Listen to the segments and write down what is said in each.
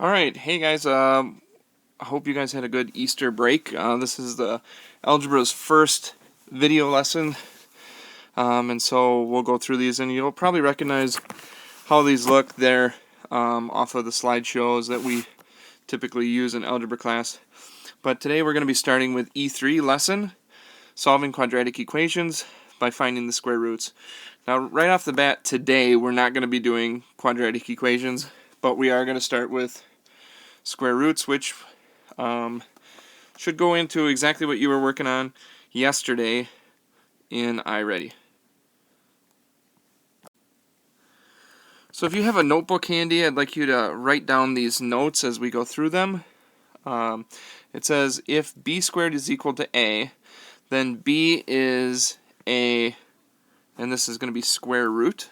All right, hey guys. I hope you guys had a good Easter break. This is the Algebra's first video lesson, and so we'll go through these, and you'll probably recognize how these look there off of the slideshows that we typically use in algebra class. But today we're going to be starting with E3 lesson, solving quadratic equations by finding the square roots. Now, right off the bat today, we're not going to be doing quadratic equations, but we are going to start with square roots, which should go into exactly what you were working on yesterday in iReady. So if you have a notebook handy, I'd like you to write down these notes as we go through them. It says if b squared is equal to a, then b is a, and this is going to be square root.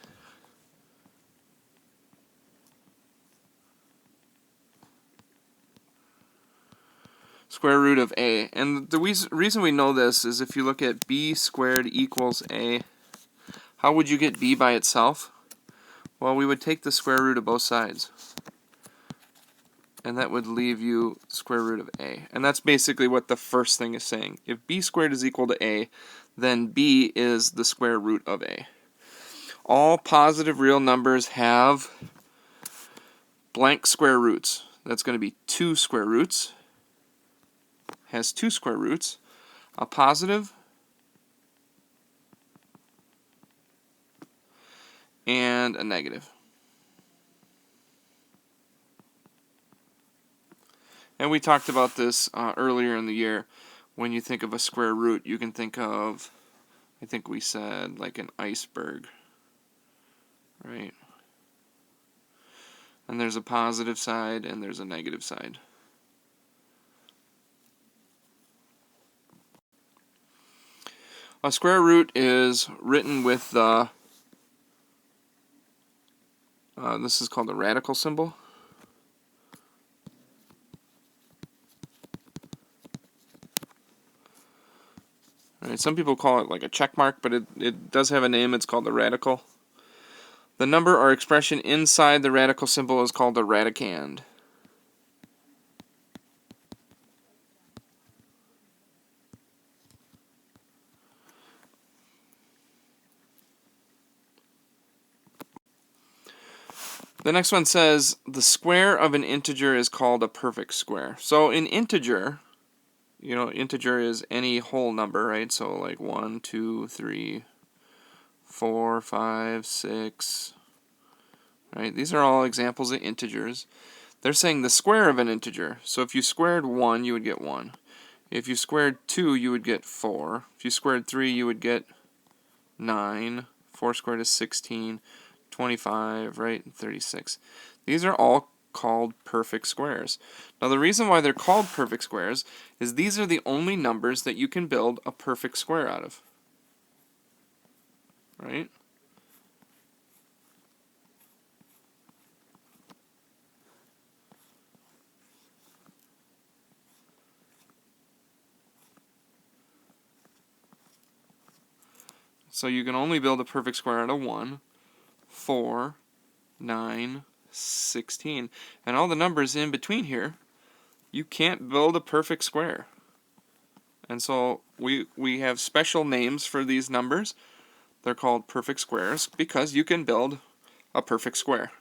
Square root of a. And the reason we know this is if you look at b squared equals a, how would you get b by itself? Well, we would take the square root of both sides, and that would leave you square root of a. And that's basically what the first thing is saying. If b squared is equal to a, then b is the square root of a. All positive real numbers have blank square roots. That's going to be 2 square roots. Has 2 square roots, a positive and a negative. And we talked about this earlier in the year. When you think of a square root, you can think of, I think we said, like an iceberg, right? And there's a positive side and there's a negative side. A square root is written with the, this is called the radical symbol. Right, some people call it like a check mark, but it does have a name. It's called the radical. The number or expression inside the radical symbol is called the radicand. The next one says the square of an integer is called a perfect square. So in integer, you know, integer is any whole number, right? So like 1, 2, 3, 4, 5, 6, right? These are all examples of integers. They're saying the square of an integer. So if you squared 1, you would get 1. If you squared 2, you would get 4. If you squared 3, you would get 9. 4 squared is 16. 25, right, and 36. These are all called perfect squares. Now the reason why they're called perfect squares is these are the only numbers that you can build a perfect square out of. Right? So you can only build a perfect square out of 1, 4, 9, 16. And all the numbers in between here, you can't build a perfect square. And so we have special names for these numbers. They're called perfect squares because you can build a perfect square.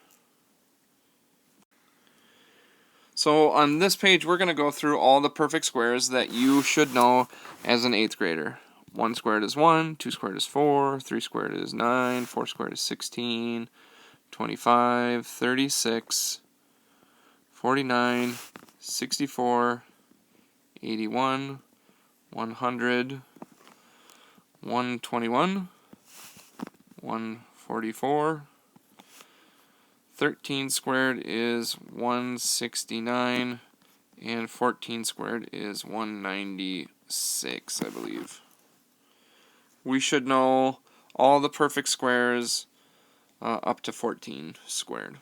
So on this page, we're going to go through all the perfect squares that you should know as an 8th grader. 1 squared is 1, 2 squared is 4, 3 squared is 9, 4 squared is 16, 25, 36, 49, 64, 81, 100, 121, 144, 13 squared is 169, and 14 squared is 196, I believe. We should know all the perfect squares up to 14 squared.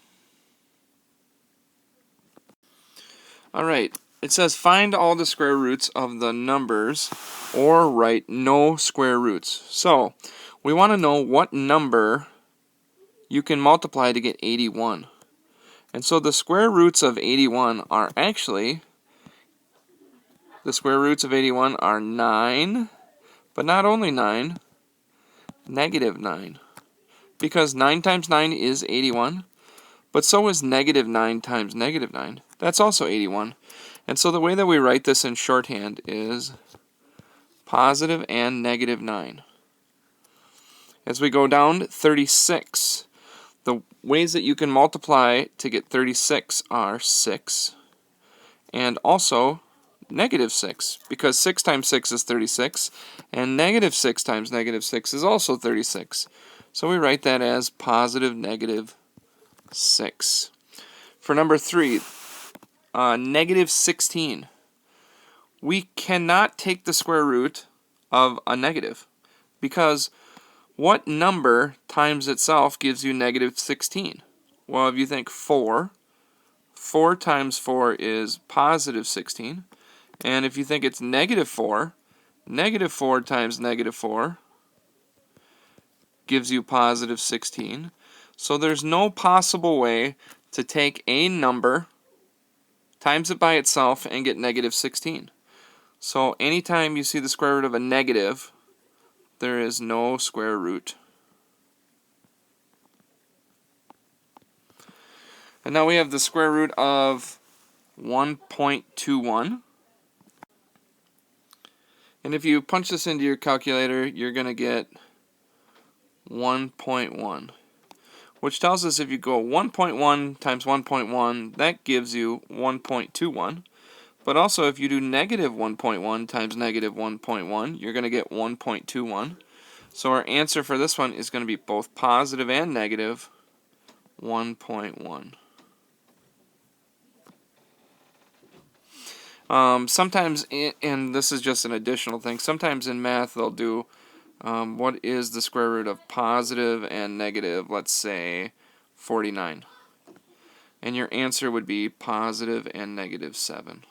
Alright, it says find all the square roots of the numbers or write no square roots. So, we want to know what number you can multiply to get 81. And so the square roots of 81 are actually, the square roots of 81 are 9, but not only 9, negative 9. Because 9 times 9 is 81, but so is negative 9 times negative 9. That's also 81. And so the way that we write this in shorthand is positive and negative 9. As we go down, 36. The ways that you can multiply to get 36 are 6 and also negative 6, because 6 times 6 is 36, and negative 6 times negative 6 is also 36. So we write that as positive negative 6. For number 3, negative 16. We cannot take the square root of a negative, because what number times itself gives you negative 16? Well, if you think 4 times 4 is positive 16. And if you think it's negative 4 times negative 4 gives you positive 16. So there's no possible way to take a number, times it by itself, and get negative 16. So anytime you see the square root of a negative, there is no square root. And now we have the square root of 1.21. And if you punch this into your calculator, you're going to get 1.1. Which tells us if you go 1.1 times 1.1, that gives you 1.21. But also if you do negative 1.1 times negative 1.1, you're going to get 1.21. So our answer for this one is going to be both positive and negative 1.1. Sometimes, and this is just an additional thing, sometimes in math they'll do what is the square root of positive and negative, let's say 49. And your answer would be positive and negative 7.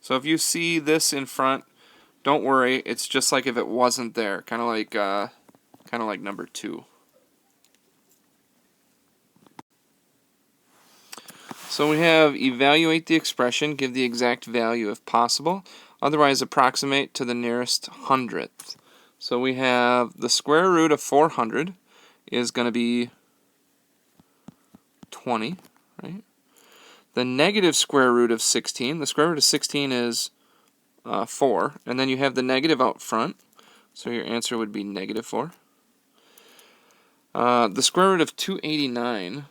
So if you see this in front, don't worry, it's just like if it wasn't there, kind of like number 2. So we have evaluate the expression, give the exact value if possible, otherwise approximate to the nearest hundredth. So we have the square root of 400 is going to be 20, right? The negative square root of 16, the square root of 16 is 4, and then you have the negative out front, so your answer would be negative 4. The square root of 289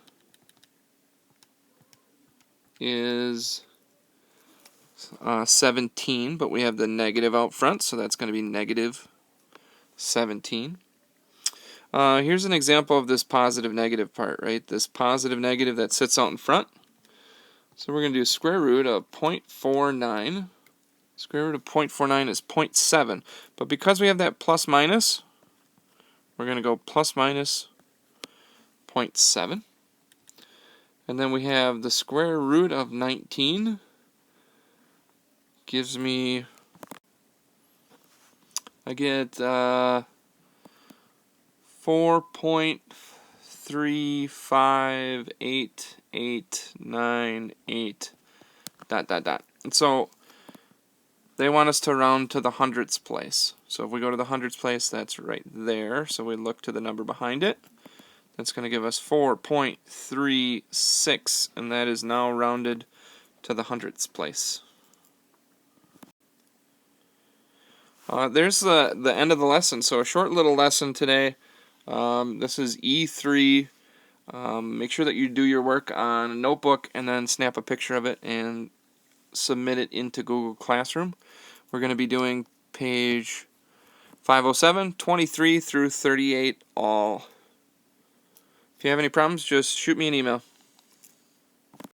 is 17, but we have the negative out front, so that's going to be negative 17. Here's an example of this positive negative part, right? This positive negative that sits out in front. So we're going to do square root of 0.49. Square root of 0.49 is 0.7. But because we have that plus minus, we're going to go plus minus 0.7. And then we have the square root of 19 gives me, I get 4.3588898 ... And so they want us to round to the hundredths place. So if we go to the hundredths place, that's right there. So we look to the number behind it. That's going to give us 4.36, and that is now rounded to the hundredths place. There's the end of the lesson. So a short little lesson today. This is E3. Make sure that you do your work on a notebook and then snap a picture of it and submit it into Google Classroom. We're going to be doing page 507, 23 through 38 all. If you have any problems, just shoot me an email.